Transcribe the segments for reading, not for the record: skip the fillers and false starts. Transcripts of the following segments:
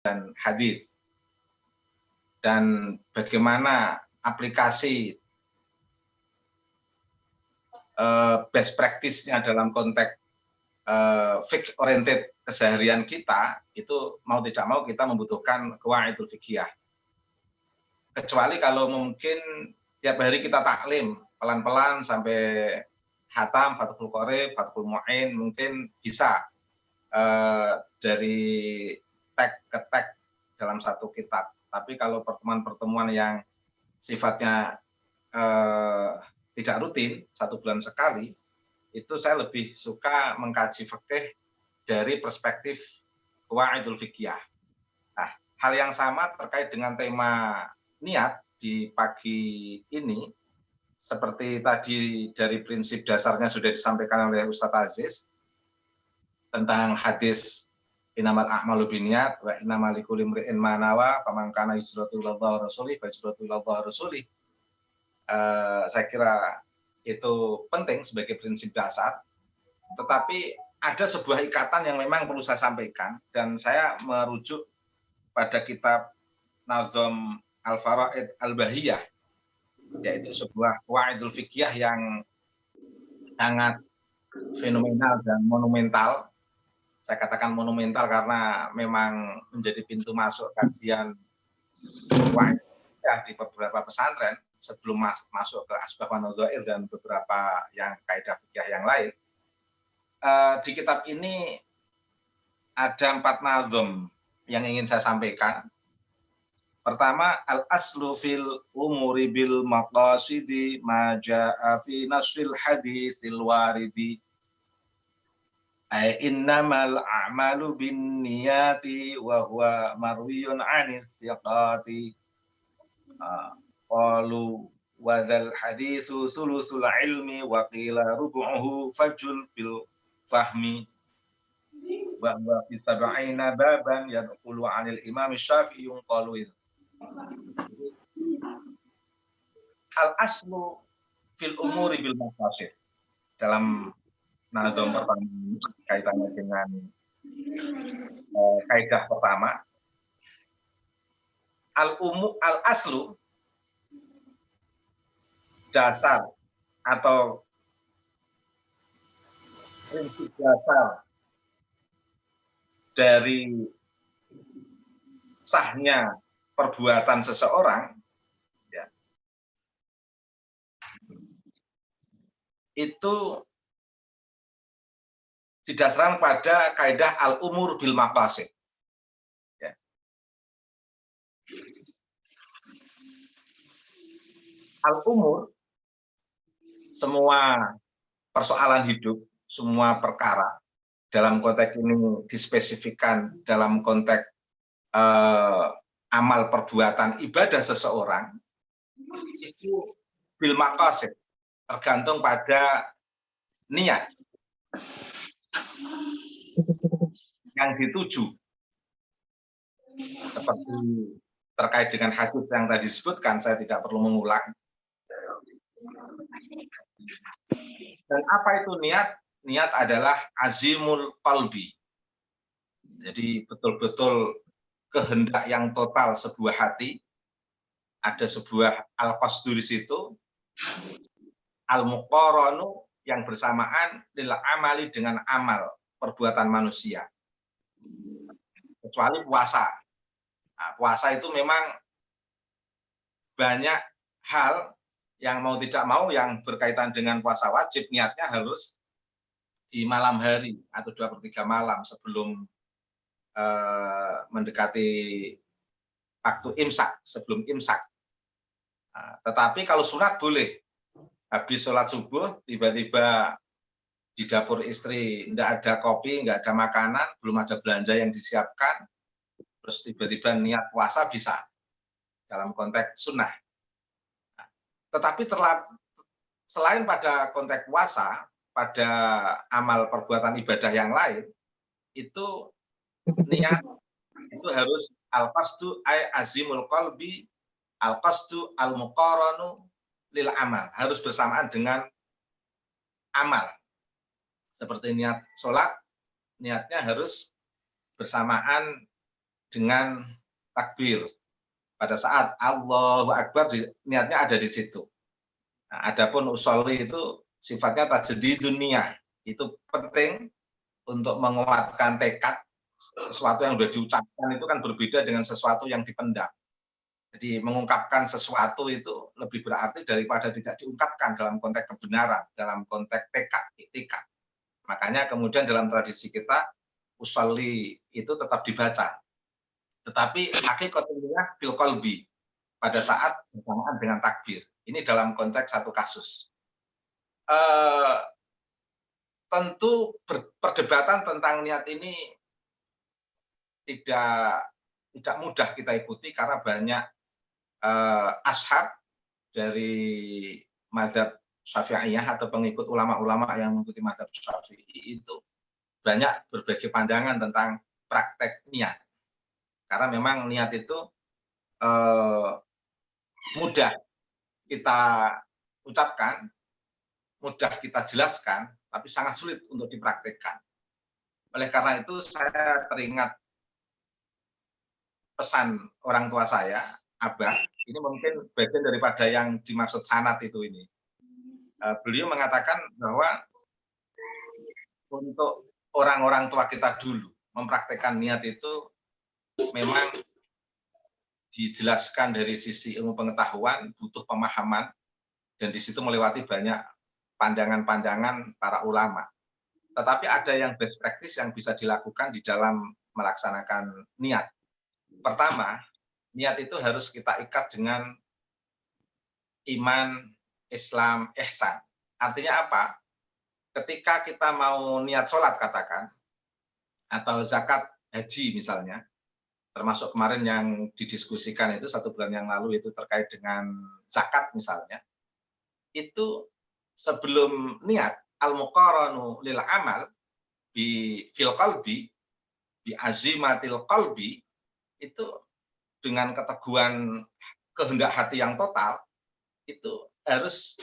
dan hadis, dan bagaimana aplikasi best practice-nya dalam konteks fiqh oriented keseharian kita, itu mau tidak mau kita membutuhkan qawaidul fiqhiyah. Kecuali kalau mungkin tiap hari kita taklim pelan-pelan sampai hatam, Fathul Qorib, Fathul Mu'in, mungkin bisa dari tag ke tag dalam satu kitab. Tapi kalau pertemuan-pertemuan yang sifatnya tidak rutin, 1 bulan sekali, itu saya lebih suka mengkaji fikih dari perspektif qawaidul fiqhiyah. Nah, hal yang sama terkait dengan tema niat di pagi ini, seperti tadi dari prinsip dasarnya sudah disampaikan oleh Ustadz Aziz tentang hadis innamal a'malu binniyat wa innamal likulli imri'in ma nawa faman kana hijratuhu ilallahi wa rasulih fa hijratuhu ilallahi wa rasulih. Saya kira itu penting sebagai prinsip dasar, tetapi ada sebuah ikatan yang memang perlu saya sampaikan, dan saya merujuk pada kitab Nazm Al-Faraid Al-Bahiyah, yaitu sebuah qawaidul fiqhiyah yang sangat fenomenal dan monumental. Saya katakan monumental karena memang menjadi pintu masuk kajian di beberapa pesantren sebelum masuk ke Asbab wa Nadzair dan beberapa yang kaidah fikih yang lain. Di kitab ini ada 4 nazm yang ingin saya sampaikan. Pertama, al-aslu fil umuri bil maqasidi ma ja'a fi nasril hadisil waridi. Innamal a'malu bin niyati wa huwa marwiyun anis siqati. Qalu wa dzal haditsu sulusul ilmi wa qila rubu'uhu fajul bil fahmi wa huwa fi sab'ina baban yadkhulu 'anil imam Syafi'i qalu. Al aslu fil umuri bil maqasid. Dalam nazam pertama kaitannya dengan kaidah pertama, al aslu, dasar atau prinsip dasar dari sahnya perbuatan seseorang, ya, itu didasarkan pada kaidah al-umur bil maqasid. Ya. Al-umur, semua persoalan hidup, semua perkara dalam konteks ini dispesifikkan dalam konteks amal perbuatan ibadah seseorang, itu bil maqasid, tergantung pada niat yang dituju. Seperti terkait dengan hadis yang tadi disebutkan, saya tidak perlu mengulang. Dan apa itu niat? Niat adalah azimul qalbi. Jadi betul-betul kehendak yang total sebuah hati. Ada sebuah al-qasdu di situ, al-muqaranu yang bersamaan lil amali dengan amal perbuatan manusia. Kecuali puasa. Nah, puasa itu memang banyak hal yang mau tidak mau yang berkaitan dengan puasa wajib, niatnya harus di malam hari atau 2/3 malam sebelum mendekati waktu imsak, sebelum imsak. Nah, tetapi kalau sunat boleh. Habis sholat subuh, tiba-tiba di dapur istri tidak ada kopi, nggak ada makanan, belum ada belanja yang disiapkan, terus tiba-tiba niat puasa bisa dalam konteks sunnah. Nah, tetapi selain pada konteks puasa, pada amal perbuatan ibadah yang lain, itu niat itu harus al-qasdu ay azimul qalbi, al-qasdu al-muqaranu lil amal, harus bersamaan dengan amal. Seperti niat sholat, niatnya harus bersamaan dengan takbir. Pada saat Allahu Akbar niatnya ada di situ. Nah, adapun usolli itu sifatnya tajdidun niyah. Itu penting untuk menguatkan tekad. Sesuatu yang sudah diucapkan itu kan berbeda dengan sesuatu yang dipendam. Jadi mengungkapkan sesuatu itu lebih berarti daripada tidak diungkapkan dalam konteks kebenaran, dalam konteks tekad, itikad. Makanya kemudian dalam tradisi kita usolli itu tetap dibaca. Tetapi hakikatnya fil qalbi pada saat bersamaan dengan takbir. Ini dalam konteks satu kasus. Tentu perdebatan tentang niat ini tidak mudah kita ikuti karena banyak ashab dari mazhab Syafi'iyah atau pengikut ulama-ulama yang mengikuti mazhab Syafi'i itu banyak berbagai pandangan tentang praktek niat. Karena memang niat itu mudah kita ucapkan, mudah kita jelaskan, tapi sangat sulit untuk dipraktekkan. Oleh karena itu saya teringat pesan orang tua saya, Abah, ini mungkin bagian daripada yang dimaksud sanad itu ini. Beliau mengatakan bahwa untuk orang-orang tua kita dulu mempraktekkan niat itu memang dijelaskan dari sisi ilmu pengetahuan, butuh pemahaman, dan di situ melewati banyak pandangan-pandangan para ulama. Tetapi ada yang best practice yang bisa dilakukan di dalam melaksanakan niat. Pertama, niat itu harus kita ikat dengan iman, Islam, ihsan. Artinya apa? Ketika kita mau niat sholat katakan, atau zakat haji misalnya, termasuk kemarin yang didiskusikan itu 1 bulan yang lalu itu terkait dengan zakat misalnya, itu sebelum niat al-muqaranu lil amal fil qalbi bi azimatil qalbi itu dengan keteguhan kehendak hati yang total itu harus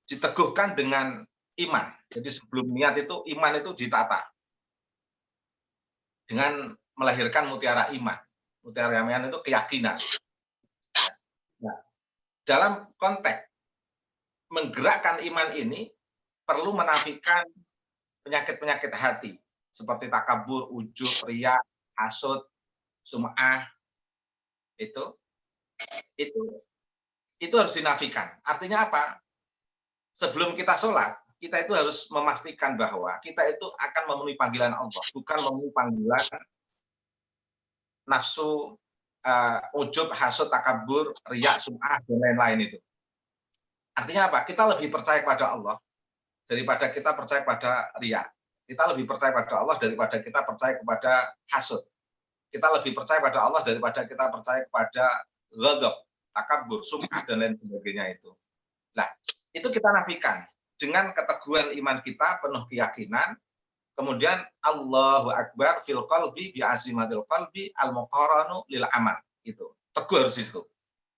diteguhkan dengan iman. Jadi sebelum niat itu iman itu ditata dengan melahirkan mutiara iman. Mutiara iman itu keyakinan. Nah, dalam konteks menggerakkan iman ini perlu menafikan penyakit-penyakit hati seperti takabur, ujub, riya, hasud, sum'ah itu harus dinafikan. Artinya apa? Sebelum kita sholat, kita itu harus memastikan bahwa kita itu akan memenuhi panggilan Allah, bukan memenuhi panggilan nafsu, ujub, hasud, takabur, riya, sum'ah, dan lain-lain itu. Artinya apa? Kita lebih percaya kepada Allah daripada kita percaya pada riya. Kita lebih percaya pada Allah daripada kita percaya kepada hasud. Kita lebih percaya pada Allah daripada kita percaya kepada ghadab, takabur, sum'ah, dan lain sebagainya itu. Nah, itu kita nafikan dengan keteguhan iman kita, penuh keyakinan, kemudian Allahu Akbar fil qalbi bi azimatil qalbi al muqaranu lil amal itu. Teguh harus itu.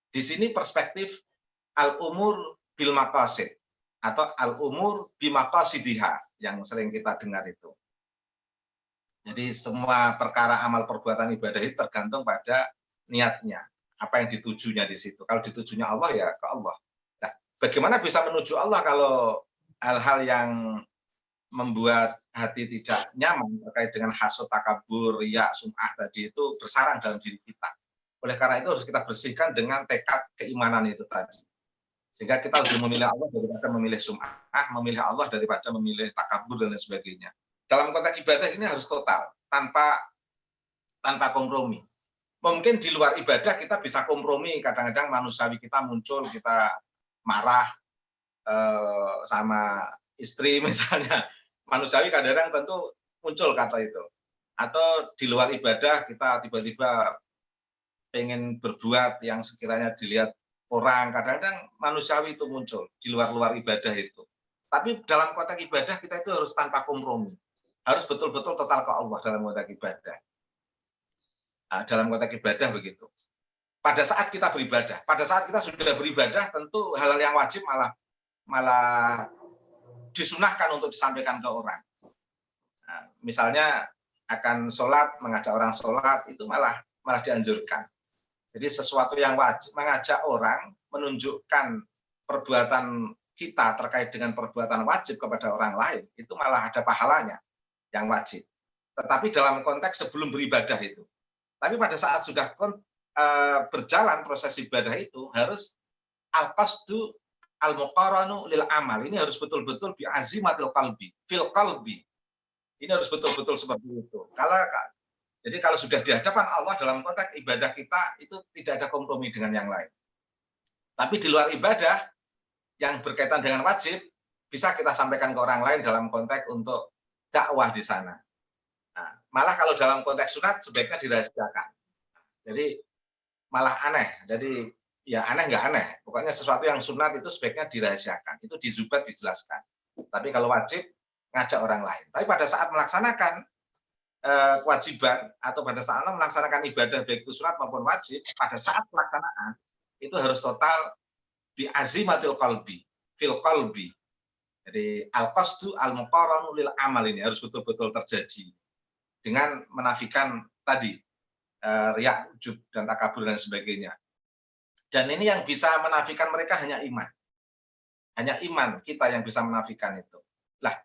Di sini perspektif al umur bil maqasid atau al umur bi maqasidiha yang sering kita dengar itu. Jadi semua perkara amal perbuatan ibadah itu tergantung pada niatnya, apa yang ditujunya di situ. Kalau ditujunya Allah ya ke Allah. Nah, bagaimana bisa menuju Allah kalau hal-hal yang membuat hati tidak nyaman terkait dengan hasud, takabur, riya, sum'ah tadi itu bersarang dalam diri kita. Oleh karena itu harus kita bersihkan dengan tekad keimanan itu tadi. Sehingga kita lebih memilih Allah daripada memilih sum'ah, memilih Allah daripada memilih takabur dan lain sebagainya. Dalam konteks ibadah ini harus total, tanpa kompromi. Mungkin di luar ibadah kita bisa kompromi, kadang-kadang manusiawi kita muncul, kita marah sama istri misalnya. Manusiawi kadang-kadang tentu muncul kata itu. Atau di luar ibadah kita tiba-tiba pengen berbuat yang sekiranya dilihat orang, kadang-kadang manusiawi itu muncul di luar ibadah itu. Tapi dalam konteks ibadah kita itu harus tanpa kompromi. Harus betul-betul total ke Allah dalam konteks ibadah. Nah, dalam konteks ibadah begitu. Pada saat kita beribadah, pada saat kita sudah beribadah, tentu hal-hal yang wajib malah disunahkan untuk disampaikan ke orang. misalnya akan sholat, mengajak orang sholat, itu malah dianjurkan. Jadi sesuatu yang wajib, mengajak orang menunjukkan perbuatan kita terkait dengan perbuatan wajib kepada orang lain, itu malah ada pahalanya yang wajib. Tetapi dalam konteks sebelum beribadah itu. Tapi pada saat sudah berjalan proses ibadah itu, harus al-qasdu al-muqaranu lil amal. Ini harus betul-betul bi azimatil qalbi, fil qalbi. Ini harus betul-betul seperti itu. Jadi kalau sudah di hadapan Allah dalam konteks ibadah kita, itu tidak ada kompromi dengan yang lain. Tapi di luar ibadah, yang berkaitan dengan wajib, bisa kita sampaikan ke orang lain dalam konteks untuk dakwah di sana. Nah, malah kalau dalam konteks sunat, sebaiknya dirahasiakan. Jadi malah aneh. Jadi ya aneh nggak aneh. Pokoknya sesuatu yang sunat itu sebaiknya dirahasiakan. Itu di Zubat dijelaskan. Tapi kalau wajib, ngajak orang lain. Tapi pada saat melaksanakan kewajiban atau pada saat melaksanakan ibadah baik itu sunat maupun wajib, pada saat pelaksanaan itu harus total bi azimatil qalbi, fil qalbi. Jadi al-qasdu al-muqaranu lil amal ini harus betul-betul terjadi dengan menafikan tadi riya, ujub dan takabur dan sebagainya. Dan ini yang bisa menafikan mereka hanya iman. Hanya iman kita yang bisa menafikan itu. Lah,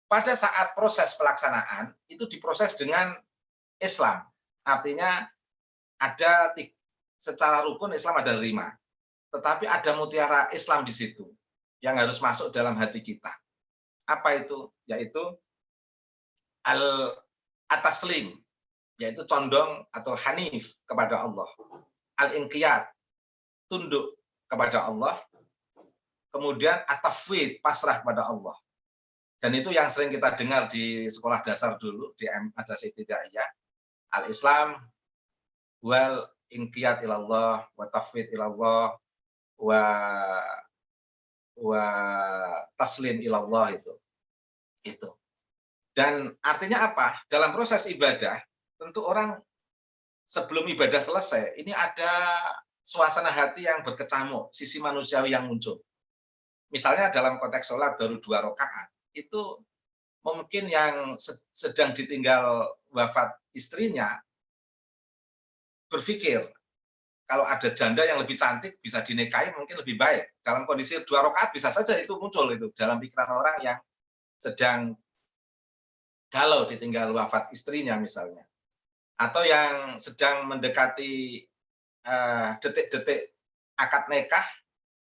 pada saat proses pelaksanaan itu diproses dengan Islam. Artinya ada secara rukun Islam ada 5. Tetapi ada mutiara Islam di situ yang harus masuk dalam hati kita. Apa itu? Yaitu al-taslim, yaitu condong atau hanif kepada Allah. Al-inqiyad, tunduk kepada Allah. Kemudian at-tafwid, pasrah kepada Allah. Dan itu yang sering kita dengar di sekolah dasar dulu, di Madrasah Ibtidaiyah. Al-Islam wal inqiyad ilallah, wa tafwid ilallah, wa taslim ilallah itu. Dan artinya apa? Dalam proses ibadah, tentu orang sebelum ibadah selesai, ini ada suasana hati yang berkecamuk, sisi manusiawi yang muncul. Misalnya dalam konteks sholat baru 2 rakaat, itu mungkin yang sedang ditinggal wafat istrinya berpikir, kalau ada janda yang lebih cantik bisa dinikahi mungkin lebih baik. Dalam kondisi 2 rakaat bisa saja itu muncul itu dalam pikiran orang yang sedang galau ditinggal wafat istrinya misalnya. Atau yang sedang mendekati detik-detik akad nikah,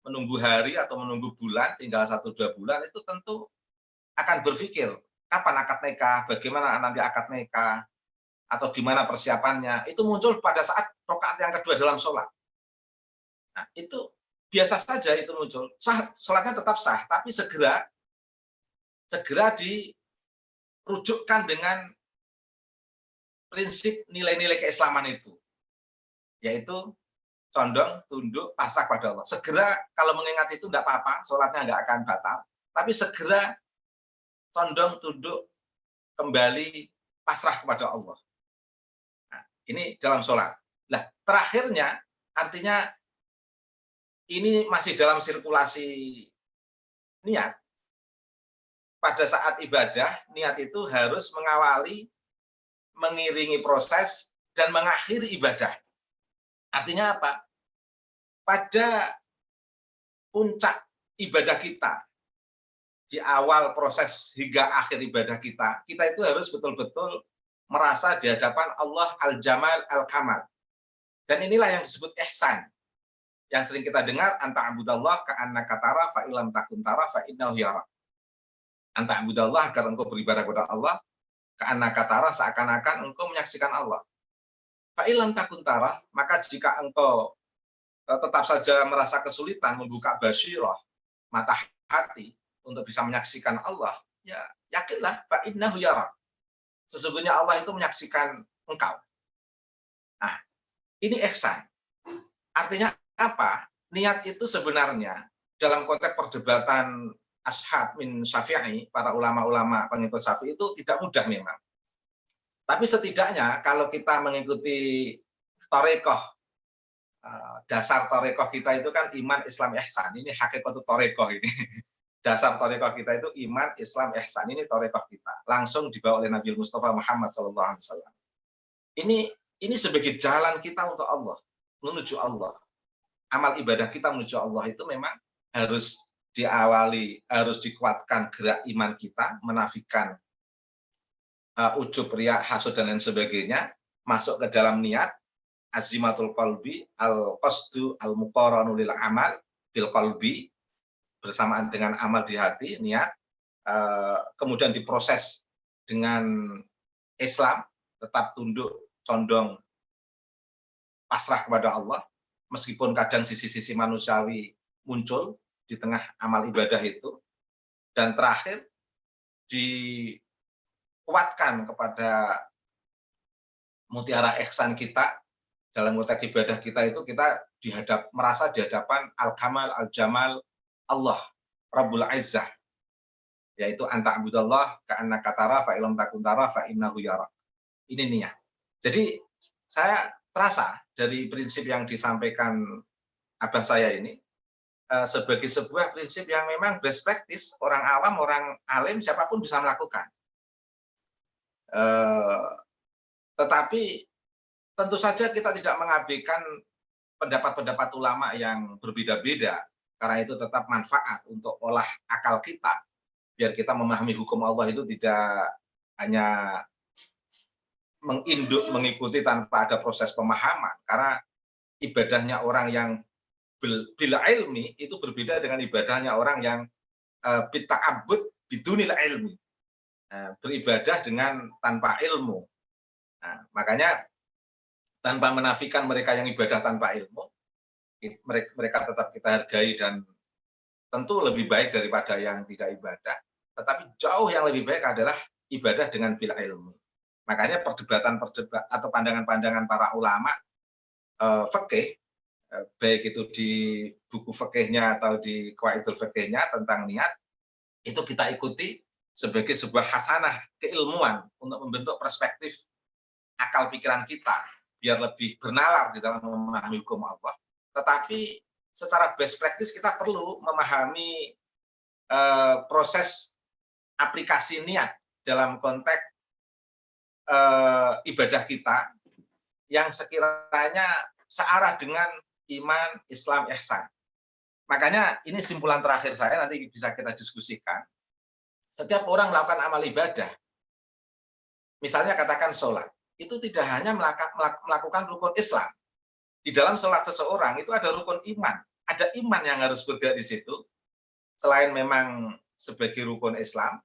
menunggu hari atau menunggu bulan, tinggal 1-2 bulan, itu tentu akan berpikir, kapan akad nikah, bagaimana nanti akad nikah, atau gimana persiapannya, itu muncul pada saat rakaat yang kedua dalam sholat. Nah, itu biasa saja itu muncul. Sholatnya tetap sah, tapi segera dirujukkan dengan prinsip nilai-nilai keislaman itu, yaitu condong, tunduk, pasrah pada Allah. Segera kalau mengingat itu tidak apa-apa, sholatnya nggak akan batal, tapi segera condong, tunduk, kembali pasrah kepada Allah. Nah, ini dalam sholat. Nah, terakhirnya artinya ini masih dalam sirkulasi niat. Pada saat ibadah, niat itu harus mengawali, mengiringi proses, dan mengakhiri ibadah. Artinya apa? Pada puncak ibadah kita, di awal proses hingga akhir ibadah kita itu harus betul-betul merasa di hadapan Allah al-jamal al-kamal. Dan inilah yang disebut ihsan. Yang sering kita dengar, anta abudallah ka'annaka tara fa ilam takun tara fa innahu yara. Anta abudallah agar engkau beribadah kepada Allah, ka'annaka tara seakan-akan engkau menyaksikan Allah. Fa ilam takun tara, maka jika engkau tetap saja merasa kesulitan membuka basyirah, mata hati, untuk bisa menyaksikan Allah, ya yakinlah fa innahu yara. Sesungguhnya Allah itu menyaksikan engkau. Nah, ini ihsan. Artinya apa? Niat itu sebenarnya dalam konteks perdebatan ashab min Syafi'i, para ulama-ulama pengikut Syafi'i itu tidak mudah memang. Tapi setidaknya kalau kita mengikuti thariqah, dasar thariqah kita itu kan iman, Islam, ihsan. Ini hakikatul thariqah ini. dasar thariqah kita itu iman, Islam, ihsan. Ini thariqah kita. Langsung dibawa oleh Nabi Mustafa Muhammad SAW. Ini sebagai jalan kita untuk Allah, menuju Allah. Amal ibadah kita menuju Allah itu memang harus diawali, harus dikuatkan gerak iman kita, menafikan ujub, riya, hasud, dan lain sebagainya, masuk ke dalam niat, azimatul qalbi, al-qasdu, al-muqaranu lil amal, fil qalbi, bersamaan dengan amal di hati, niat, kemudian diproses dengan Islam, tetap tunduk, condong, pasrah kepada Allah, meskipun kadang sisi-sisi manusiawi muncul di tengah amal ibadah itu, dan terakhir dikuatkan kepada mutiara ihsan kita dalam konteks ibadah kita itu, kita merasa di hadapan al-kamal, al-jamal Allah, Rabbul Izzah, yaitu anta abudallah ka'annaka tara fa illam takun tara fa innahu yara. Ini niat. Jadi saya terasa dari prinsip yang disampaikan abah saya ini sebagai sebuah prinsip yang memang best practice, orang awam, orang alim, siapapun bisa melakukan. Tetapi tentu saja kita tidak mengabaikan pendapat-pendapat ulama yang berbeda-beda, karena itu tetap manfaat untuk olah akal kita, biar kita memahami hukum Allah itu tidak hanya menginduk, mengikuti tanpa ada proses pemahaman. Karena ibadahnya orang yang bila ilmi itu berbeda dengan ibadahnya orang yang bita'abud bidunil ilmi, beribadah dengan tanpa ilmu. Nah, makanya tanpa menafikan mereka yang ibadah tanpa ilmu, mereka tetap kita hargai dan tentu lebih baik daripada yang tidak ibadah. Tetapi jauh yang lebih baik adalah ibadah dengan bil ilmu. Makanya perdebatan atau pandangan-pandangan para ulama fikih, baik itu di buku fikihnya atau di qawaidul fikihnya tentang niat, itu kita ikuti sebagai sebuah hasanah keilmuan untuk membentuk perspektif akal pikiran kita biar lebih bernalar di dalam memahami hukum Allah. Tetapi secara best practice kita perlu memahami proses aplikasi niat dalam konteks ibadah kita yang sekiranya searah dengan iman, Islam, ihsan. Makanya ini simpulan terakhir saya, nanti bisa kita diskusikan. Setiap orang melakukan amal ibadah, misalnya katakan sholat, itu tidak hanya melakukan rukun Islam. Di dalam sholat seseorang itu ada rukun iman. Ada iman yang harus bergerak di situ, selain memang sebagai rukun Islam,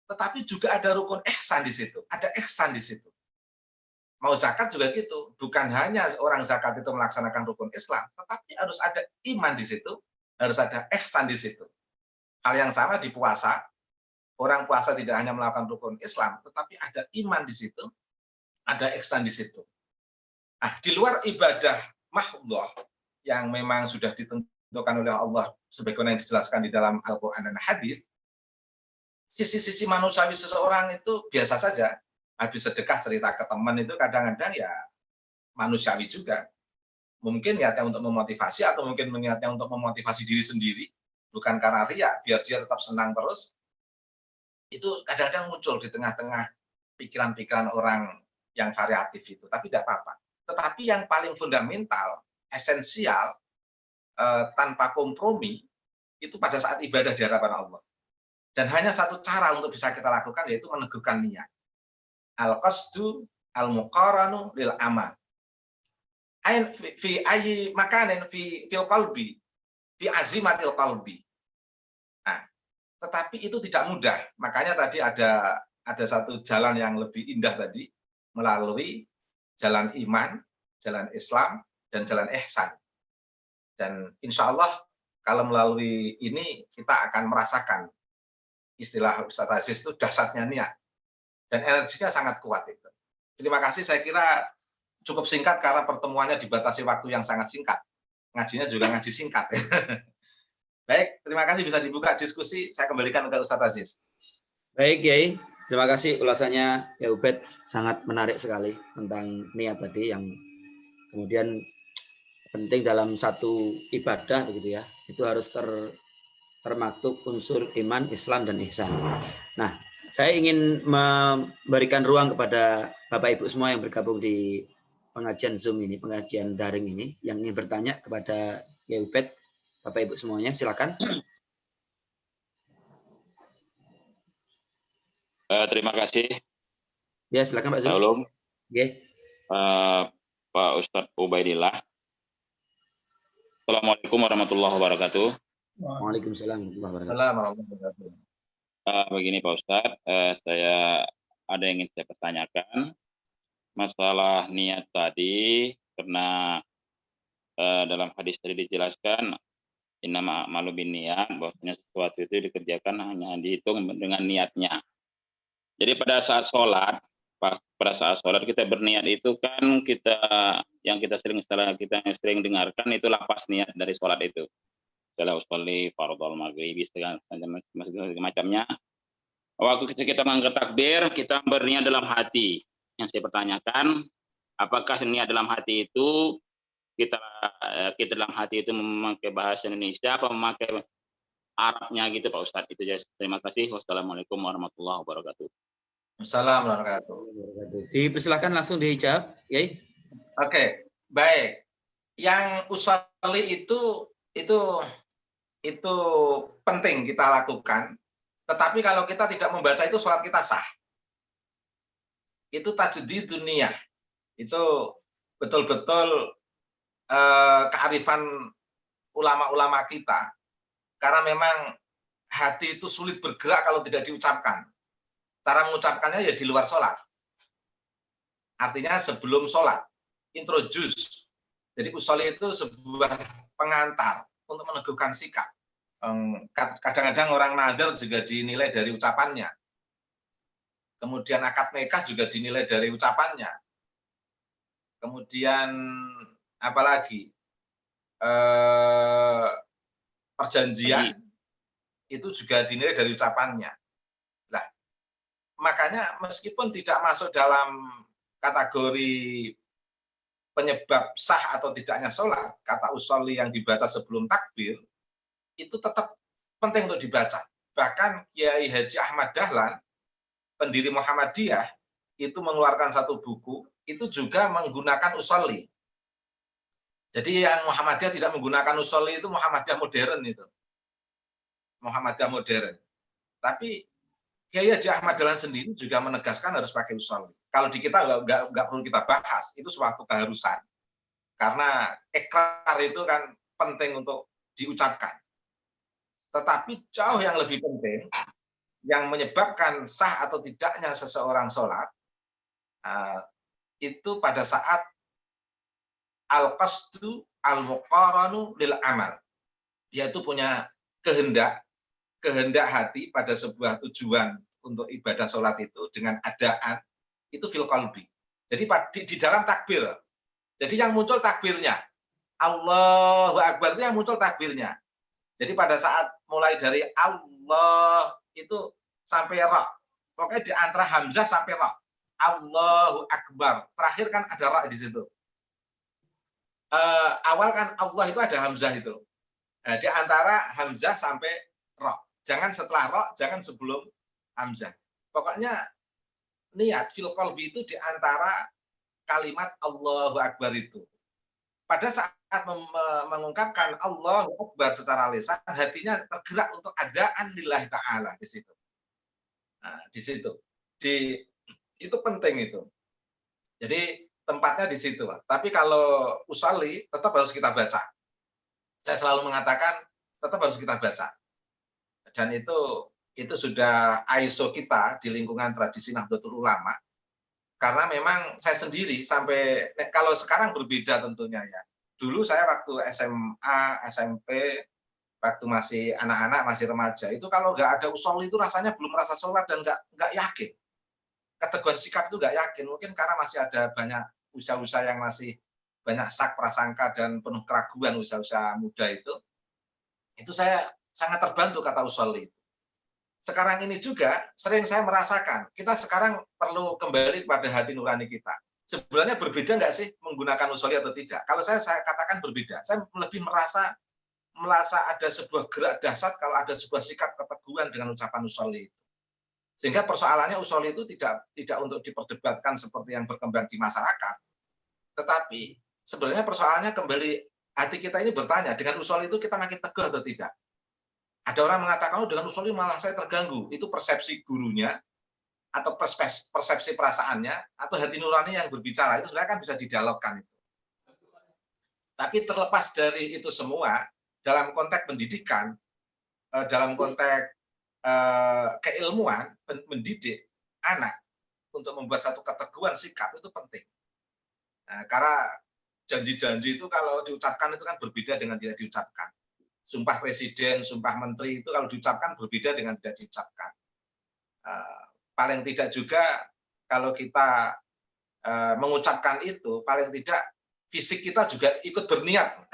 tetapi juga ada rukun ihsan di situ. Ada ihsan di situ. Mau zakat juga gitu. Bukan hanya orang zakat itu melaksanakan rukun Islam, tetapi harus ada iman di situ, harus ada ihsan di situ. Hal yang sama di puasa. Orang puasa tidak hanya melakukan rukun Islam, tetapi ada iman di situ, ada ihsan di situ. Nah, di luar ibadah mahdhah yang memang sudah ditentukan oleh Allah sebagaimana yang dijelaskan di dalam Al-Qur'an dan hadis, sisi-sisi manusiawi seseorang itu biasa saja. Habis sedekah cerita ke teman itu kadang-kadang ya manusiawi juga. Mungkin niatnya untuk memotivasi atau mungkin niatnya untuk memotivasi diri sendiri, bukan karena riya, biar dia tetap senang terus. Itu kadang-kadang muncul di tengah-tengah pikiran-pikiran orang yang variatif itu, tapi tidak apa-apa. Tetapi yang paling fundamental, esensial, tanpa kompromi, itu pada saat ibadah di hadapan Allah. Dan hanya satu cara untuk bisa kita lakukan, yaitu meneguhkan niat. Al-qasdu al-muqaranu lil amal. Ain fi ayyi makanin fil qalbi, fi azimatil qalbi. Nah, tetapi itu tidak mudah. Makanya tadi ada satu jalan yang lebih indah tadi, melalui jalan iman, jalan Islam, dan jalan ihsan. Dan insya Allah kalau melalui ini kita akan merasakan istilah Ustaz Aziz itu dahsyatnya niat. Dan energinya sangat kuat itu. Terima kasih, saya kira cukup singkat karena pertemuannya dibatasi waktu yang sangat singkat. Ngajinya juga ngaji singkat. Baik, terima kasih, bisa dibuka diskusi. Saya kembalikan ke Ustaz Aziz. Baik, Kiai. Terima kasih ulasannya, ya Ubed. Sangat menarik sekali tentang niat tadi yang kemudian penting dalam satu ibadah begitu ya. Itu harus termaktub unsur iman, Islam, dan ihsan. Nah, saya ingin memberikan ruang kepada Bapak Ibu semua yang bergabung di pengajian Zoom ini, pengajian daring ini, yang ingin bertanya kepada Kiai Ubed, Bapak Ibu semuanya, silakan. Terima kasih. Ya, silakan Pak Zoom. Salam. Okay. Pak Ustadz Ubaidillah. Assalamualaikum warahmatullahi wabarakatuh. Waalaikumsalam warahmatullahi wabarakatuh. Begini Pak Ustadz, saya ada yang ingin saya pertanyakan. Masalah niat tadi, karena dalam hadis tadi dijelaskan, innama a'malu binniyat, bahwasanya sesuatu itu dikerjakan hanya dihitung dengan niatnya. Jadi pada saat sholat, kita berniat itu kan yang kita sering dengarkan itu lapas niat dari sholat itu. Kalau usolli fardhul maghrib segala macamnya. Waktu kita mengangkat takbir, kita berniat dalam hati. Yang saya pertanyakan, apakah niat dalam hati itu kita dalam hati itu memakai bahasa Indonesia apa memakai Arabnya gitu Pak Ustadz? Itu aja. Terima kasih. Wassalamualaikum warahmatullahi wabarakatuh. Assalamualaikum warahmatullahi wabarakatuh. Dipersilakan langsung dijawab, Yai. Oke, baik. Yang usolli itu penting kita lakukan. Tetapi kalau kita tidak membaca itu sholat kita sah. Itu tajdid dunia. Itu betul-betul kearifan ulama-ulama kita. Karena memang hati itu sulit bergerak kalau tidak diucapkan. Cara mengucapkannya ya di luar sholat. Artinya sebelum sholat. Introduce. Jadi usolli itu sebuah pengantar untuk meneguhkan sikap. Kadang-kadang orang nazar juga dinilai dari ucapannya. Kemudian akad nikah juga dinilai dari ucapannya. Kemudian apalagi perjanjian itu juga dinilai dari ucapannya. Nah, makanya meskipun tidak masuk dalam kategori penyebab sah atau tidaknya sholat, kata usolli yang dibaca sebelum takbir, itu tetap penting untuk dibaca. Bahkan Kiai Haji Ahmad Dahlan, pendiri Muhammadiyah, itu mengeluarkan satu buku, itu juga menggunakan usolli. Jadi yang Muhammadiyah tidak menggunakan usolli itu Muhammadiyah modern itu. Muhammadiyah modern. Tapi Kiai Haji Ahmad Dahlan sendiri juga menegaskan harus pakai usolli. Kalau di kita nggak perlu kita bahas, itu suatu keharusan. Karena ikrar itu kan penting untuk diucapkan. Tetapi jauh yang lebih penting, yang menyebabkan sah atau tidaknya seseorang sholat, itu pada saat al-qasdu al-muqaranu lil amal. Yaitu punya kehendak hati pada sebuah tujuan untuk ibadah sholat itu dengan adaan, itu fil qalbi. Jadi di dalam takbir. Jadi yang muncul takbirnya. Allahu Akbar itu yang muncul takbirnya. Jadi pada saat mulai dari Allah itu sampai ra. Pokoknya di antara hamzah sampai ra. Allahu Akbar. Terakhir kan ada ra di situ. Awal kan Allah itu ada hamzah itu. Nah, di antara hamzah sampai ra. Jangan setelah ra, jangan sebelum hamzah. Pokoknya niat fil qalbi itu di antara kalimat Allahu Akbar itu. Pada saat mengungkapkan Allahu Akbar secara lisan, hatinya tergerak untuk adaan lillahi ta'ala di situ. Nah, di situ. Itu penting itu. Jadi tempatnya di situ. Tapi kalau usolli tetap harus kita baca. Saya selalu mengatakan tetap harus kita baca. Dan itu sudah ISO kita di lingkungan tradisi Nahdlatul Ulama. Karena memang saya sendiri sampai, kalau sekarang berbeda tentunya ya. Dulu saya waktu SMA, SMP, waktu masih anak-anak, masih remaja, itu kalau nggak ada usolli itu rasanya belum merasa sholat dan nggak yakin. Keteguhan sikap itu nggak yakin. Mungkin karena masih ada banyak usaha-usaha yang masih banyak sak prasangka dan penuh keraguan usaha-usaha muda itu saya sangat terbantu kata usolli. Sekarang ini juga sering saya merasakan, kita sekarang perlu kembali pada hati nurani kita. Sebenarnya berbeda nggak sih menggunakan usolli atau tidak? Kalau saya katakan berbeda. Saya lebih merasa merasa ada sebuah gerak dahsyat kalau ada sebuah sikap keteguhan dengan ucapan usolli itu. Sehingga persoalannya usolli itu tidak untuk diperdebatkan seperti yang berkembang di masyarakat, tetapi sebenarnya persoalannya kembali hati kita ini bertanya, dengan usolli itu kita makin teguh atau tidak? Ada orang mengatakan, oh dengan usolli malah saya terganggu. Itu persepsi gurunya, atau persepsi perasaannya, atau hati nurani yang berbicara. Itu sebenarnya kan bisa didialogkan itu. Tapi terlepas dari itu semua, dalam konteks pendidikan, dalam konteks keilmuan, mendidik anak untuk membuat satu keteguhan sikap itu penting. Nah, karena janji-janji itu kalau diucapkan itu kan berbeda dengan tidak diucapkan. Sumpah presiden, sumpah menteri itu kalau diucapkan berbeda dengan tidak diucapkan. Paling tidak juga kalau kita mengucapkan itu, paling tidak fisik kita juga ikut berniat.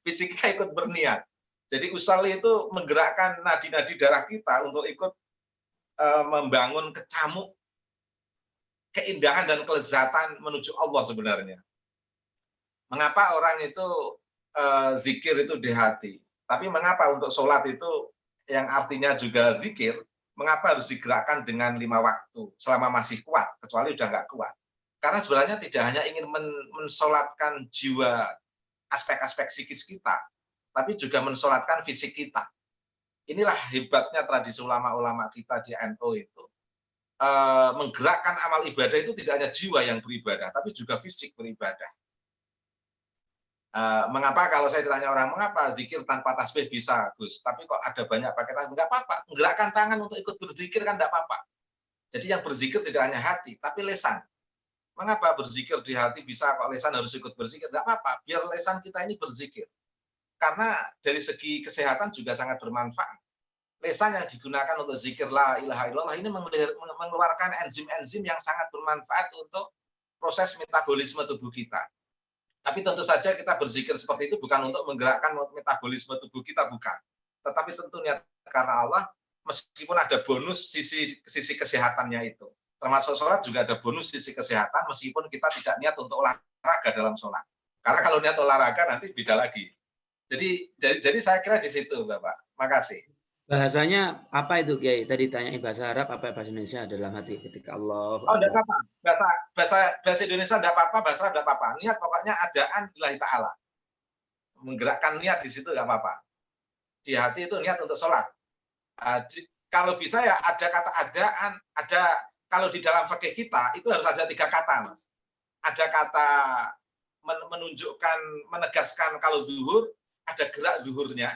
Fisik kita ikut berniat. Jadi usolli itu menggerakkan nadi-nadi darah kita untuk ikut membangun kecamuk keindahan dan kelezatan menuju Allah sebenarnya. Mengapa orang itu zikir itu di hati? Tapi mengapa untuk sholat itu yang artinya juga zikir, mengapa harus digerakkan dengan 5 waktu selama masih kuat, kecuali udah nggak kuat? Karena sebenarnya tidak hanya ingin mensolatkan jiwa aspek-aspek psikis kita, tapi juga mensolatkan fisik kita. Inilah hebatnya tradisi ulama-ulama kita di NU itu. Menggerakkan amal ibadah itu tidak hanya jiwa yang beribadah, tapi juga fisik beribadah. Mengapa kalau saya ditanya orang, mengapa zikir tanpa tasbih bisa, Gus? Tapi kok ada banyak pakai tasbih? Enggak apa-apa. Menggerakkan tangan untuk ikut berzikir kan enggak apa-apa. Jadi yang berzikir tidak hanya hati, tapi lesan. Mengapa berzikir di hati bisa, kok lesan harus ikut berzikir? Enggak apa-apa. Biar lesan kita ini berzikir. Karena dari segi kesehatan juga sangat bermanfaat. Lesan yang digunakan untuk zikir la ilaha illallah ini mengeluarkan enzim-enzim yang sangat bermanfaat untuk proses metabolisme tubuh kita. Tapi tentu saja kita berzikir seperti itu bukan untuk menggerakkan metabolisme tubuh kita, bukan. Tetapi tentunya karena Allah, meskipun ada bonus sisi kesehatannya itu. Termasuk sholat juga ada bonus sisi kesehatan, meskipun kita tidak niat untuk olahraga dalam sholat. Karena kalau niat olahraga nanti beda lagi. Jadi saya kira di situ, Bapak. Makasih. Bahasanya apa itu, Kiai? Tadi tanya bahasa Arab apa bahasa Indonesia dalam hati ketika Allah. Oh, enggak apa-apa. Bahasa Indonesia enggak apa-apa, bahasa Arab enggak apa-apa. Niat pokoknya adaan lillahi ta'ala. Menggerakkan niat di situ enggak apa-apa. Di hati itu niat untuk sholat. Kalau bisa ya ada kata adaan, ada kalau di dalam fikih kita itu harus ada 3 kata, Mas. Ada kata menunjukkan, menegaskan kalau zuhur, ada gerak zuhurnya.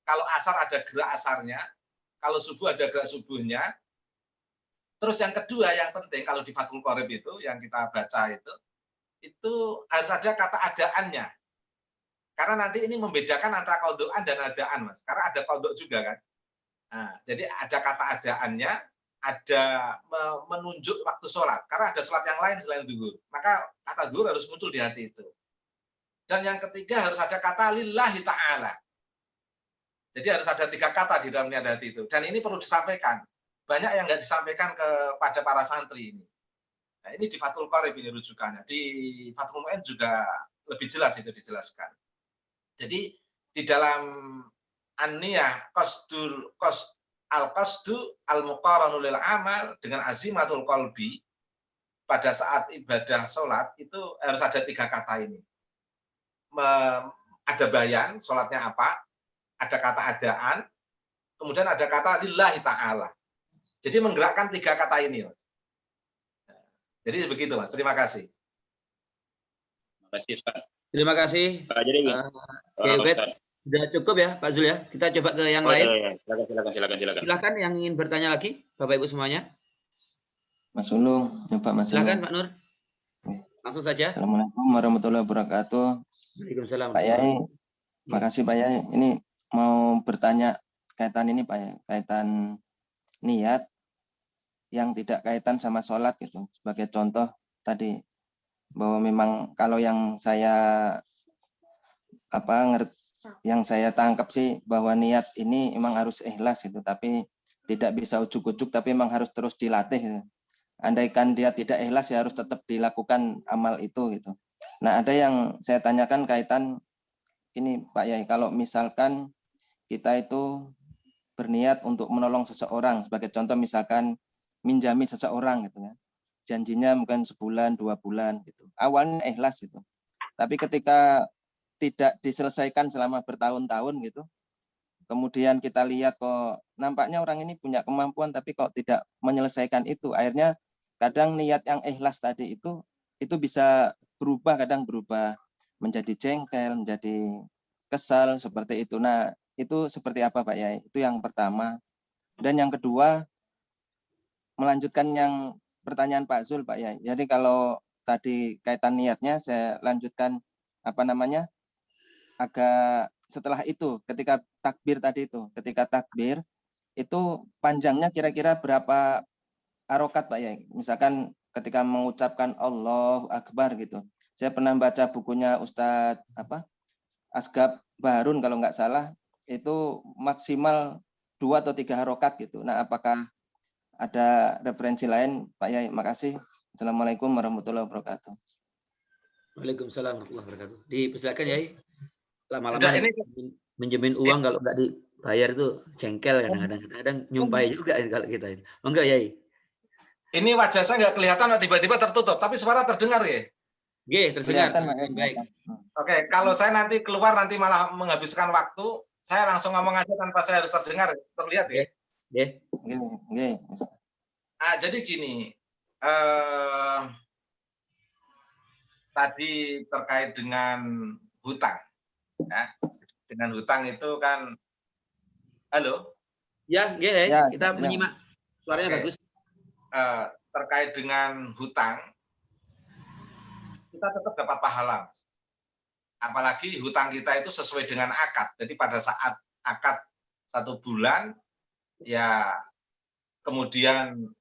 Kalau asar ada gerak asarnya, kalau subuh ada gerak subuhnya. Terus yang kedua yang penting kalau di Fathul Qorib itu yang kita baca itu harus ada kata adaannya. Karena nanti ini membedakan antara qadhaan dan adaan, Mas. Karena ada qadha juga kan. Nah, jadi ada kata adaannya, ada menunjuk waktu sholat. Karena ada sholat yang lain selain zuhur. Maka kata zuhur harus muncul di hati itu. Dan yang ketiga harus ada kata lillahi ta'ala. Jadi harus ada 3 kata di dalam niat hati itu. Dan ini perlu disampaikan. Banyak yang nggak disampaikan kepada para santri ini. Nah, ini di Fathul Qorib ini rujukannya. Di Fathul Mu'in juga lebih jelas itu dijelaskan. Jadi di dalam an-niyah al-qasdu al-muqaranu lil amal dengan azimatul qalbi pada saat ibadah sholat itu harus ada 3 kata ini. Ada bayan, sholatnya apa, ada kata adaan, kemudian ada kata lillahi ta'ala. Jadi menggerakkan 3 kata ini, Mas. Jadi begitu, Mas. Terima kasih. Terima kasih, Ustaz. Terima kasih. Jadi, sudah cukup ya, Pak Zul ya. Kita coba ke yang lain. Ya. Silakan. Silakan yang ingin bertanya lagi, Bapak Ibu semuanya. Mas Ulung, ya Pak Mas Ulung. Silakan Pak Nur. Langsung saja. Assalamualaikum warahmatullahi wabarakatuh. Waalaikumsalam. Pak Yai, makasih Pak Yai. Ini mau bertanya kaitan ini Pak Yai, kaitan niat yang tidak kaitan sama sholat gitu. Sebagai contoh tadi bahwa memang kalau yang saya yang saya tangkap sih bahwa niat ini memang harus ikhlas gitu, tapi tidak bisa ujuk-ujuk, tapi memang harus terus dilatih gitu. Andaikan dia tidak ikhlas ya harus tetap dilakukan amal itu gitu. Nah, ada yang saya tanyakan kaitan gini Pak Yai, kalau misalkan kita itu berniat untuk menolong seseorang, sebagai contoh misalkan minjami seseorang gitu ya, janjinya mungkin sebulan 2 bulan gitu, awalnya ikhlas gitu, tapi ketika tidak diselesaikan selama bertahun-tahun gitu, kemudian kita lihat kok nampaknya orang ini punya kemampuan tapi kok tidak menyelesaikan itu, akhirnya kadang niat yang ikhlas tadi itu bisa berubah, kadang berubah menjadi jengkel, menjadi kesal seperti itu. Nah, itu seperti apa Pak Yai? Itu yang pertama. Dan yang kedua, melanjutkan yang pertanyaan Pak Zul Pak Yai. Jadi kalau tadi kaitan niatnya saya lanjutkan agak setelah itu, ketika takbir tadi itu, ketika takbir itu panjangnya kira-kira berapa harokat Pak Yai? Misalkan ketika mengucapkan Allahu Akbar gitu. Saya pernah baca bukunya Ustadz Asgab Baharun kalau nggak salah, itu maksimal 2 atau 3 harokat gitu. Nah, apakah ada referensi lain Pak Yai? Makasih. Assalamualaikum warahmatullahi wabarakatuh. Waalaikumsalam warahmatullahi wabarakatuh. Dipersilakan Yai. Lama-lama Enggak, ini minjemin uang kalau nggak dibayar itu jengkel kadang-kadang nyumpai juga kalau kita itu. Oh enggak Yai? ini wajah saya nggak kelihatan, tiba-tiba tertutup, tapi suara terdengar ya. Oke, terdengar. Kelihatan, Pak Yai. Baik. Oke, kalau saya nanti keluar nanti malah menghabiskan waktu, saya langsung ngomong aja tanpa saya harus terdengar, terlihat ya. Nggih. Jadi gini, tadi terkait dengan hutang, ya. Dengan hutang itu kan, halo? Ya, Ya, kita menyimak. Suaranya Oke. bagus. Terkait dengan hutang, kita tetap dapat pahala. Apalagi hutang kita itu sesuai dengan akad. Jadi pada saat akad 1 bulan, ya kemudian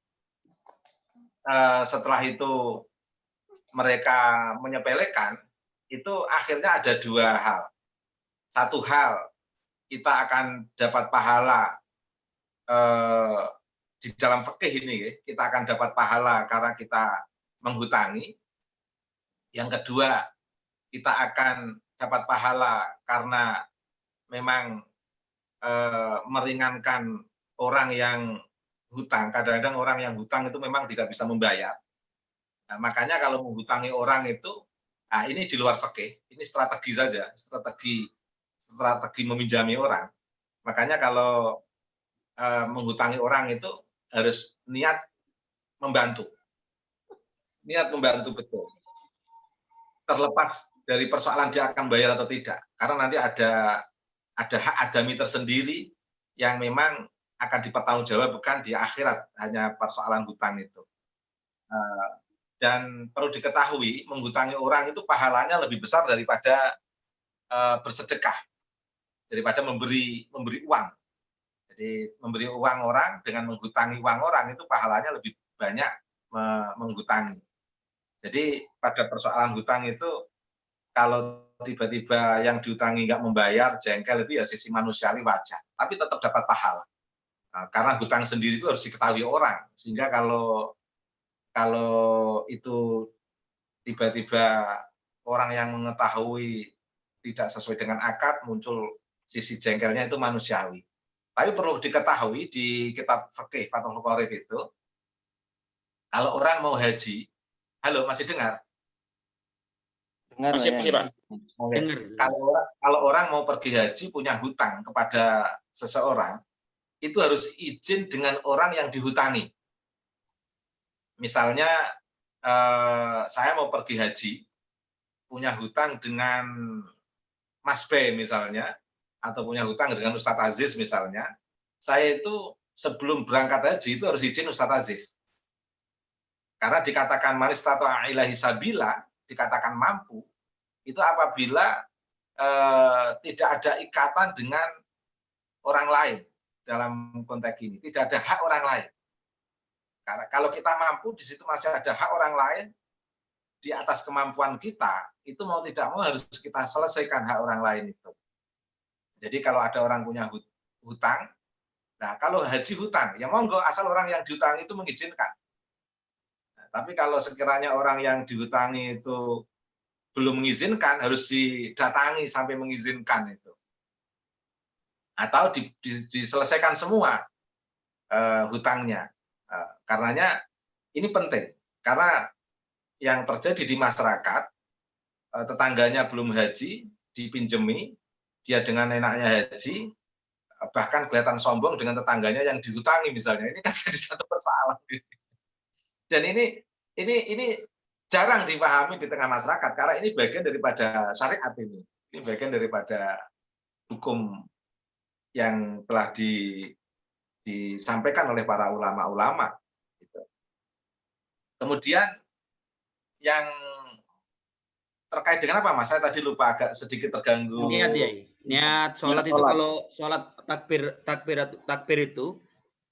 setelah itu mereka menyepelekan, itu akhirnya ada 2 hal. Satu hal, kita akan dapat pahala di dalam fikih ini, kita akan dapat pahala karena kita menghutangi. Yang kedua, kita akan dapat pahala karena memang meringankan orang yang hutang. Kadang-kadang orang yang hutang itu memang tidak bisa membayar. Nah, makanya kalau menghutangi orang itu, ini di luar fikih, ini strategi saja, strategi meminjami orang. Makanya kalau menghutangi orang itu harus niat membantu betul. Terlepas dari persoalan dia akan bayar atau tidak, karena nanti ada hak adami tersendiri yang memang akan dipertanggungjawabkan di akhirat, hanya persoalan hutang itu. Dan perlu diketahui, menghutangi orang itu pahalanya lebih besar daripada bersedekah, daripada memberi uang. Jadi memberi uang orang dengan menghutangi uang orang itu pahalanya lebih banyak menghutangi. Jadi pada persoalan hutang itu, kalau tiba-tiba yang dihutangi nggak membayar, jengkel, itu ya sisi manusiawi wajar, tapi tetap dapat pahala. Nah, karena hutang sendiri itu harus diketahui orang, sehingga kalau itu tiba-tiba orang yang mengetahui tidak sesuai dengan akad, muncul sisi jengkelnya, itu manusiawi. Tapi perlu diketahui di kitab fikih Fathul Qorib itu, kalau orang mau haji, halo masih dengar? Dengar Masih, Pak. Dengar. Kalau orang mau pergi haji punya hutang kepada seseorang, itu harus izin dengan orang yang dihutangi. Misalnya saya mau pergi haji, punya hutang dengan Mas B misalnya, atau punya hutang dengan Ustadz Aziz misalnya, saya itu sebelum berangkat haji itu harus izin Ustadz Aziz. Karena dikatakan man istata'a ilaihi sabila, dikatakan mampu, itu apabila tidak ada ikatan dengan orang lain dalam konteks ini, tidak ada hak orang lain. Karena kalau kita mampu, di situ masih ada hak orang lain di atas kemampuan kita, itu mau tidak mau harus kita selesaikan hak orang lain itu. Jadi kalau ada orang punya hutang, nah kalau haji hutang, ya monggo asal orang yang dihutangi itu mengizinkan. Nah, tapi kalau sekiranya orang yang dihutangi itu belum mengizinkan harus didatangi sampai mengizinkan itu. Atau diselesaikan semua hutangnya. Karenanya ini penting. Karena yang terjadi di masyarakat, tetangganya belum haji, dipinjemi, dia dengan enaknya haji, bahkan kelihatan sombong dengan tetangganya yang dihutangi misalnya. Ini kan jadi satu persoalan. Dan ini jarang dipahami di tengah masyarakat karena ini bagian daripada syariat ini. Ini bagian daripada hukum yang telah disampaikan oleh para ulama-ulama. Gitu. Kemudian yang terkait dengan apa Mas? Saya tadi lupa, agak sedikit terganggu. Niat ya. Niat sholat itu, kalau sholat takbir itu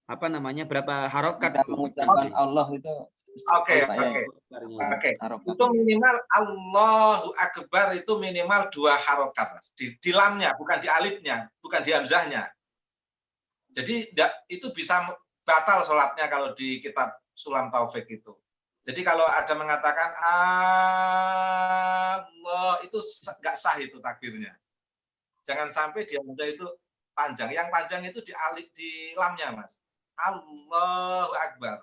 apa namanya, berapa harokat Kita itu? mengucapkan Allah itu. Oke. Itu minimal Allahu Akbar itu minimal 2 harokat. Di lamnya, bukan di alifnya, bukan di hamzahnya. Jadi itu bisa batal sholatnya kalau di kitab Sulam Taufik itu. Jadi kalau ada mengatakan Allah, itu nggak sah itu takbirnya. Jangan sampai di hamzah itu panjang. Yang panjang itu di alif, di lamnya, Mas. Allahu Akbar.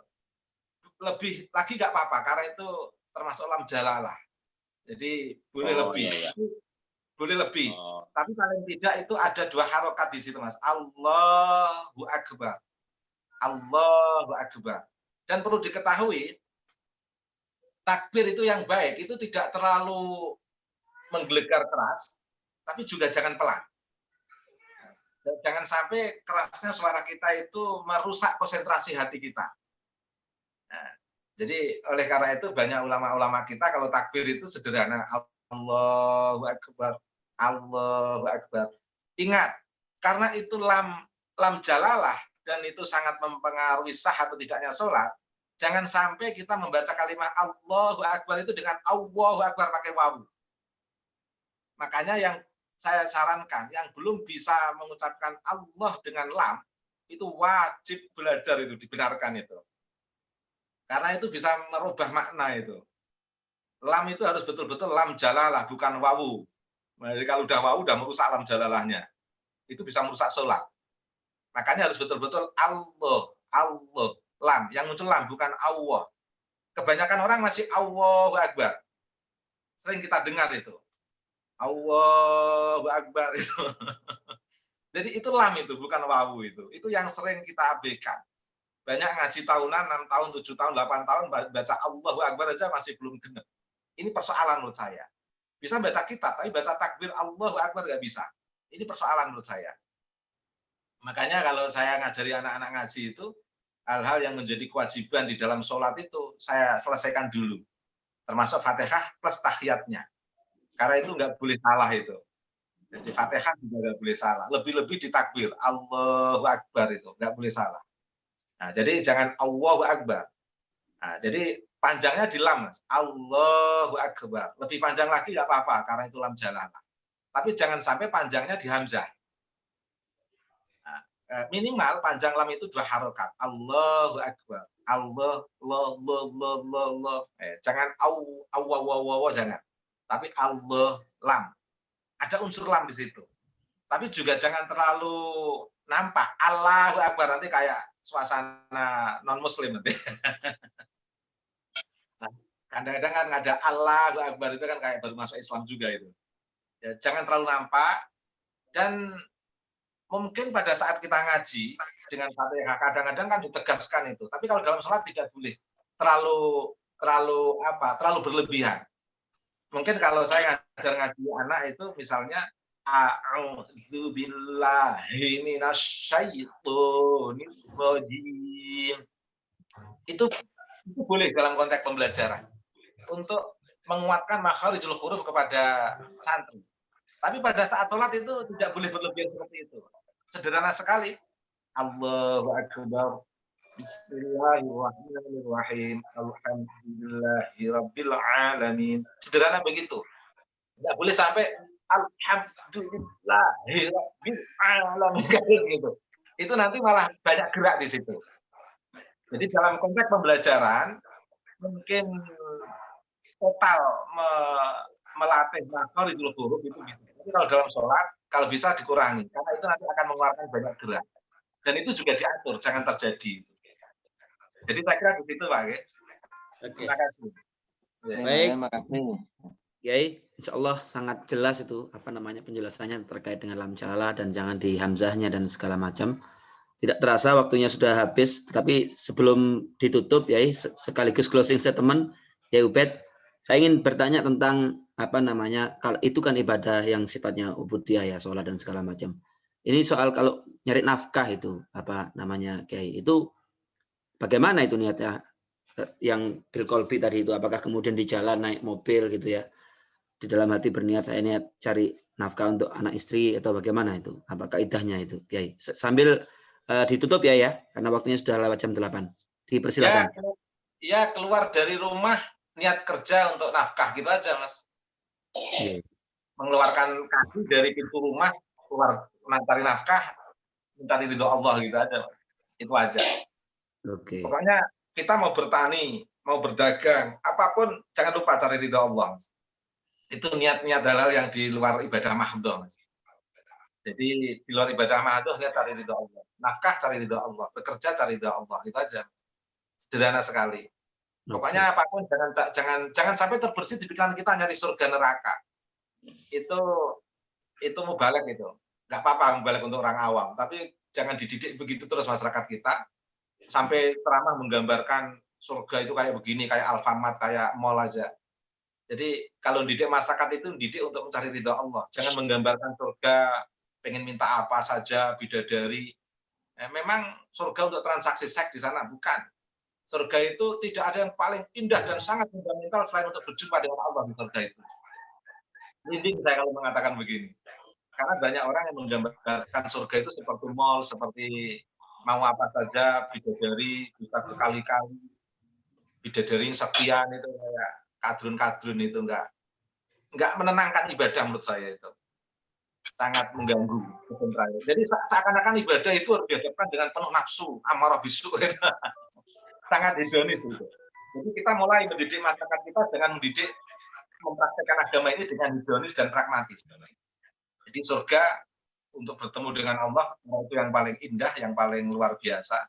Lebih lagi nggak apa-apa, karena itu termasuk lam jalalah. Jadi boleh lebih. Iya. Boleh lebih. Tapi paling tidak itu ada 2 harokat di situ, Mas. Allahu Akbar. Allahu Akbar. Dan perlu diketahui, takbir itu yang baik, itu tidak terlalu menggelegar keras, tapi juga jangan pelan. Jangan sampai kerasnya suara kita itu merusak konsentrasi hati kita. Nah, jadi oleh karena itu banyak ulama-ulama kita kalau takbir itu sederhana, Allahu Akbar, Allahu Akbar. Ingat, karena itu lam jalalah dan itu sangat mempengaruhi sah atau tidaknya sholat, jangan sampai kita membaca kalimat Allahu Akbar itu dengan Allahu Akbar pakai wawu. Makanya yang saya sarankan, yang belum bisa mengucapkan Allah dengan lam, itu wajib belajar itu, dibenarkan itu. Karena itu bisa merubah makna itu. Lam itu harus betul-betul lam jalalah, bukan wawu. Jadi kalau udah wawu, udah merusak lam jalalahnya. Itu bisa merusak sholat. Makanya harus betul-betul Allah, Allah, lam. Yang muncul lam, bukan Allah. Kebanyakan orang masih Allahu Akbar. Sering kita dengar itu. Allahu Akbar itu. Jadi itu lam itu, bukan wawu itu. Itu yang sering kita abaikan. Banyak ngaji tahunan, 6 tahun, 7 tahun, 8 tahun, baca Allahu Akbar aja masih belum genep. Ini persoalan menurut saya. Bisa baca kitab, tapi baca takbir Allahu Akbar nggak bisa. Ini persoalan menurut saya. Makanya kalau saya ngajari anak-anak ngaji itu, hal-hal yang menjadi kewajiban di dalam sholat itu, saya selesaikan dulu. Termasuk Fatihah plus tahiyatnya. Karena itu nggak boleh salah itu. Jadi Fatihah juga nggak boleh salah. Lebih-lebih di takbir, Allahu Akbar itu, nggak boleh salah. Nah, jadi jangan Allahu Akbar. Nah, jadi panjangnya di lam, Mas. Allahu Akbar. Lebih panjang lagi nggak apa-apa, karena itu lam jalalah. Tapi jangan sampai panjangnya di hamzah. Nah, minimal panjang lam itu 2 harokat. Allahu Akbar. Allah. Jangan jangan. Tapi Allah, lam. Ada unsur lam di situ. Tapi juga jangan terlalu nampak. Allahu Akbar, nanti kayak suasana non-muslim nanti. Kadang-kadang kan ada Allahu Akbar, itu kan kayak baru masuk Islam juga itu. Ya, jangan terlalu nampak. Dan mungkin pada saat kita ngaji dengan Fatihah, kadang-kadang kan ditegaskan itu. Tapi kalau dalam sholat tidak boleh terlalu berlebihan. Mungkin kalau saya ngaji anak itu misalnya a'udzubillahi minasyaitonir rajim. Itu boleh dalam konteks pembelajaran untuk menguatkan makharijul huruf kepada santri. Tapi pada saat sholat itu tidak boleh berlebihan seperti itu. Sederhana sekali. Allahu Akbar. Bismillahirrahmanirrahim. Alhamdulillahirabbil alamin. Sederhana begitu. Tidak boleh sampai alhamdulillahirabbil alamin gitu. Itu nanti malah banyak gerak di situ. Jadi dalam konteks pembelajaran mungkin total melatih makharijul huruf itu bisa. Tapi kalau dalam sholat, kalau bisa dikurangi, karena itu nanti akan mengeluarkan banyak gerak. Dan itu juga diatur, jangan terjadi. Jadi saya kira di situ, Pak. Oke. Terima kasih. Baik. Terima kasih. Kiai, insya Allah sangat jelas itu penjelasannya terkait dengan lam jalalah dan jangan di hamzahnya dan segala macam. Tidak terasa waktunya sudah habis, tapi sebelum ditutup Yai sekaligus closing statement, Yai Ubed, saya ingin bertanya tentang kalau itu kan ibadah yang sifatnya ubudiyah ya, sholat dan segala macam. Ini soal kalau nyari nafkah itu Kiai, itu bagaimana itu niatnya yang bil qalbi tadi itu, apakah kemudian di jalan naik mobil gitu ya, di dalam hati berniat saya niat cari nafkah untuk anak istri atau bagaimana itu? Apa kaidahnya itu, Kiai? Sambil ditutup ya, karena waktunya sudah lewat jam 8. Dipersilakan. Ya, keluar dari rumah niat kerja untuk nafkah gitu aja, Mas. Yeah. Mengeluarkan kaki dari pintu rumah, keluar mencari nafkah, mencari ridho Allah gitu aja. Itu aja. Oke. Pokoknya kita mau bertani, mau berdagang, apapun jangan lupa cari ridho Allah. Itu niat-niat halal yang di luar ibadah mahdhah. Jadi di luar ibadah mahdhah niat cari ridho Allah. Nafkah cari ridho Allah, bekerja cari ridho Allah, itu aja. Sederhana sekali. Pokoknya apapun jangan sampai terbersih di pikiran kita nyari surga neraka. Itu mubalek itu. Enggak apa-apa mubalek untuk orang awam, tapi jangan dididik begitu terus masyarakat kita sampai ceramah menggambarkan surga itu kayak begini, kayak Alfamart, kayak mall aja. Jadi kalau didik masyarakat itu didik untuk mencari ridha Allah. Jangan menggambarkan surga pengen minta apa saja, bidadari. Memang surga untuk transaksi seks di sana, bukan. Surga itu tidak ada yang paling indah dan sangat fundamental selain untuk berjumpa dengan Allah di surga itu. Merinding saya kalau mengatakan begini. Karena banyak orang yang menggambarkan surga itu seperti mall, seperti mau apa saja, bidadari, bisa berkali-kali. Bidadari sekian itu kayak kadrun-kadrun itu enggak menenangkan ibadah menurut saya itu. Sangat mengganggu ketentraman. Jadi seakan-akan ibadah itu harus dihadapkan dengan penuh nafsu, amarah bisu. Sangat hedonis itu. Jadi kita mulai mendidik masyarakat kita dengan mendidik mempraktikkan agama ini dengan hedonis dan pragmatis. Jadi surga untuk bertemu dengan Allah itu yang paling indah, yang paling luar biasa,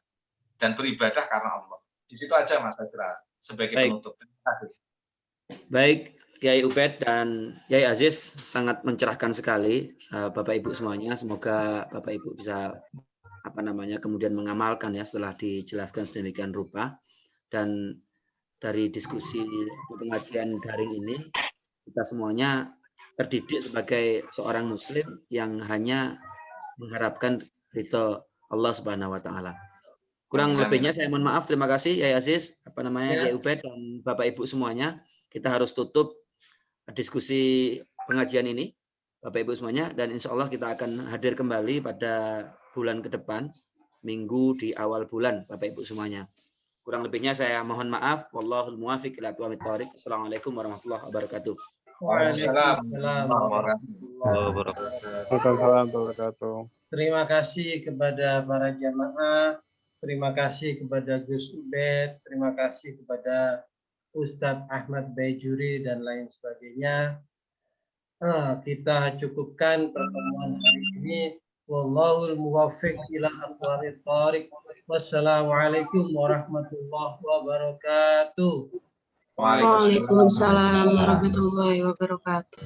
dan beribadah karena Allah. Di situ aja Mas Adra sebagai penutup. Terima kasih. Baik, Kiai Ubed dan Kiai Aziz sangat mencerahkan sekali Bapak Ibu semuanya. Semoga Bapak Ibu bisa kemudian mengamalkan ya setelah dijelaskan sedemikian rupa. Dan dari diskusi pengajian daring ini kita semuanya terdidik sebagai seorang muslim yang hanya mengharapkan ridho Allah Subhanahu wa taala. Kurang lebihnya saya mohon maaf. Terima kasih Kiai Aziz, Kiai Ubed dan Bapak Ibu semuanya. Kita harus tutup diskusi pengajian ini Bapak Ibu semuanya, dan insya Allah kita akan hadir kembali pada bulan ke depan, minggu di awal bulan Bapak Ibu semuanya. Kurang lebihnya saya mohon maaf. Wallahul muwaffiq ila aqwamit thoriq. Assalamualaikum warahmatullahi wabarakatuh. Waalaikumsalam warahmatullahi wabarakatuh. Terima kasih kepada para jamaah, terima kasih kepada Gus Ubed, terima kasih kepada Ustadz Ahmad Baijuri dan lain sebagainya. Kita cukupkan pertemuan hari ini. Wallahul muwaffiq ila aqwamit thoriq. Wassalamualaikum warahmatullahi wabarakatuh. Waalaikumsalam warahmatullahi wabarakatuh.